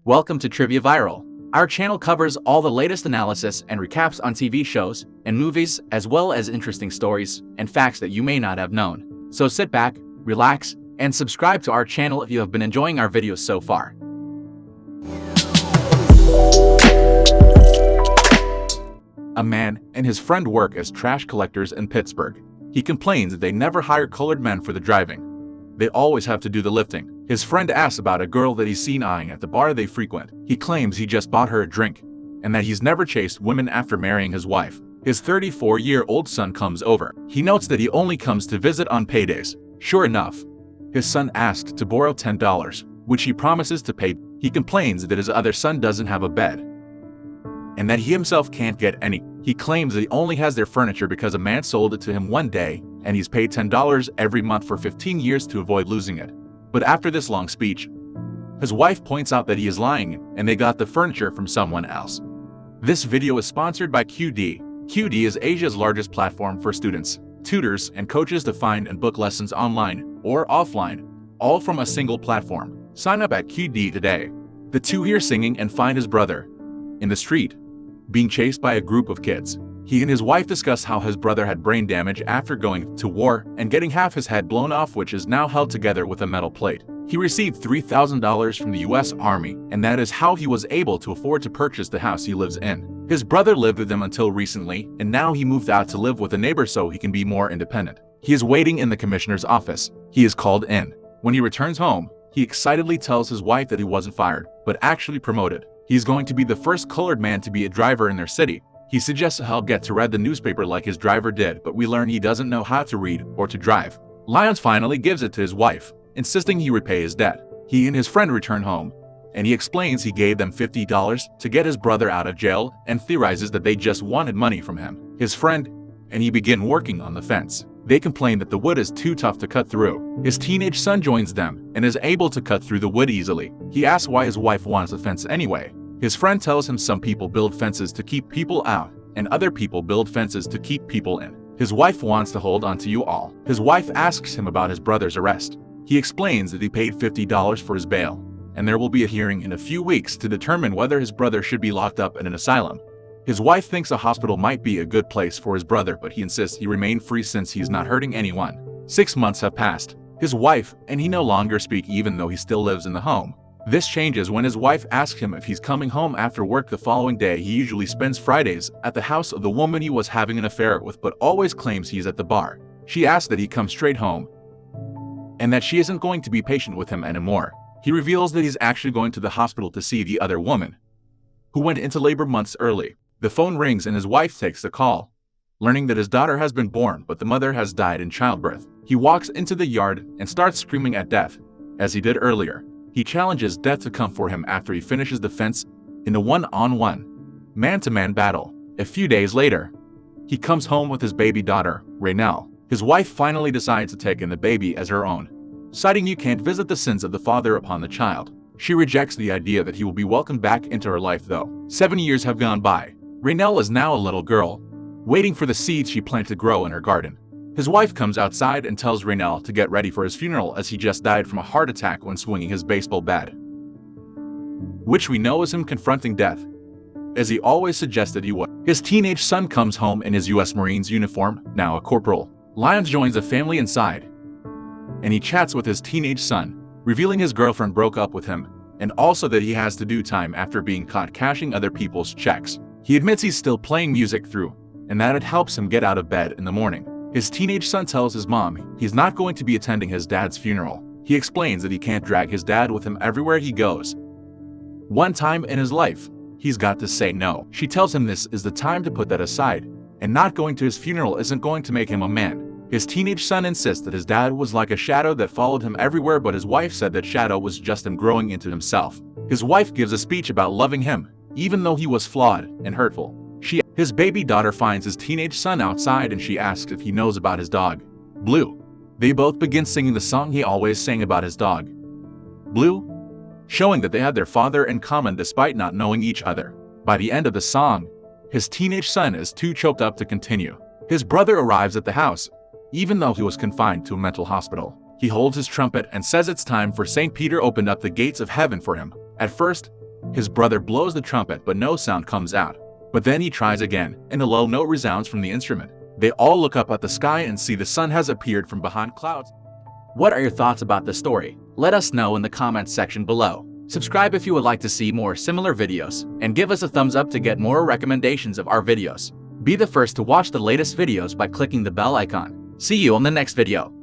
Welcome to Trivia Viral. Our channel covers all the latest analysis and recaps on TV shows and movies, as well as interesting stories and facts that you may not have known. So sit back, relax, and subscribe to our channel if you have been enjoying our videos so far. A man and his friend work as trash collectors in Pittsburgh. He complains that they never hire colored men for the driving. They always have to do the lifting. His friend asks about a girl that he's seen eyeing at the bar they frequent. He claims he just bought her a drink, and that he's never chased women after marrying his wife. His 34-year-old son comes over. He notes that he only comes to visit on paydays. Sure enough, his son asked to borrow $10, which he promises to pay. He complains that his other son doesn't have a bed, and that he himself can't get any. He claims that he only has their furniture because a man sold it to him one day, and he's paid $10 every month for 15 years to avoid losing it. But after this long speech, his wife points out that he is lying and they got the furniture from someone else. This video is sponsored by QD. QD is Asia's largest platform for students, tutors, and coaches to find and book lessons online or offline, all from a single platform. Sign up at QD today. The two hear singing and find his brother in the street, being chased by a group of kids. He and his wife discuss how his brother had brain damage after going to war and getting half his head blown off, which is now held together with a metal plate. He received $3,000 from the US Army, and that is how he was able to afford to purchase the house he lives in. His brother lived with him until recently, and now he moved out to live with a neighbor so he can be more independent. He is waiting in the commissioner's office. He is called in. When he returns home, he excitedly tells his wife that he wasn't fired, but actually promoted. He's going to be the first colored man to be a driver in their city. He suggests he'll get to read the newspaper like his driver did, but we learn he doesn't know how to read or to drive. Lyons finally gives it to his wife, insisting he repay his debt. He and his friend return home, and he explains he gave them $50 to get his brother out of jail and theorizes that they just wanted money from him. His friend and he begin working on the fence. They complain that the wood is too tough to cut through. His teenage son joins them and is able to cut through the wood easily. He asks why his wife wants a fence anyway. His friend tells him some people build fences to keep people out, and other people build fences to keep people in. His wife wants to hold on to you all. His wife asks him about his brother's arrest. He explains that he paid $50 for his bail, and there will be a hearing in a few weeks to determine whether his brother should be locked up in an asylum. His wife thinks a hospital might be a good place for his brother, but he insists he remain free since he's not hurting anyone. 6 months have passed. His wife and he no longer speak, even though he still lives in the home. This changes when his wife asks him if he's coming home after work the following day. He usually spends Fridays at the house of the woman he was having an affair with, but always claims he's at the bar. She asks that he come straight home and that she isn't going to be patient with him anymore. He reveals that he's actually going to the hospital to see the other woman, who went into labor months early. The phone rings and his wife takes the call, learning that his daughter has been born, but the mother has died in childbirth. He walks into the yard and starts screaming at Death, as he did earlier. He challenges Death to come for him after he finishes the fence in a one-on-one, man-to-man battle. A few days later, he comes home with his baby daughter, Raynell. His wife finally decides to take in the baby as her own, citing you can't visit the sins of the father upon the child. She rejects the idea that he will be welcomed back into her life though. 7 years have gone by. Raynell is now a little girl, waiting for the seeds she planted to grow in her garden. His wife comes outside and tells Raynell to get ready for his funeral as he just died from a heart attack when swinging his baseball bat, which we know is him confronting Death, as he always suggested he would. His teenage son comes home in his US Marines uniform, now a corporal. Lyons joins a family inside, and he chats with his teenage son, revealing his girlfriend broke up with him, and also that he has to do time after being caught cashing other people's checks. He admits he's still playing music through, and that it helps him get out of bed in the morning. His teenage son tells his mom he's not going to be attending his dad's funeral. He explains that he can't drag his dad with him everywhere he goes. One time in his life, he's got to say no. She tells him this is the time to put that aside, and not going to his funeral isn't going to make him a man. His teenage son insists that his dad was like a shadow that followed him everywhere, but his wife said that shadow was just him growing into himself. His wife gives a speech about loving him, even though he was flawed and hurtful. His baby daughter finds his teenage son outside and she asks if he knows about his dog, Blue. They both begin singing the song he always sang about his dog, Blue, showing that they had their father in common despite not knowing each other. By the end of the song, his teenage son is too choked up to continue. His brother arrives at the house, even though he was confined to a mental hospital. He holds his trumpet and says it's time for St. Peter opened up the gates of heaven for him. At first, His brother blows the trumpet, but no sound comes out. But then he tries again, and a low note resounds from the instrument. They all look up at the sky and see the sun has appeared from behind clouds. What are your thoughts about the story? Let us know in the comments section below. Subscribe if you would like to see more similar videos, and give us a thumbs up to get more recommendations of our videos. Be the first to watch the latest videos by clicking the bell icon. See you on the next video.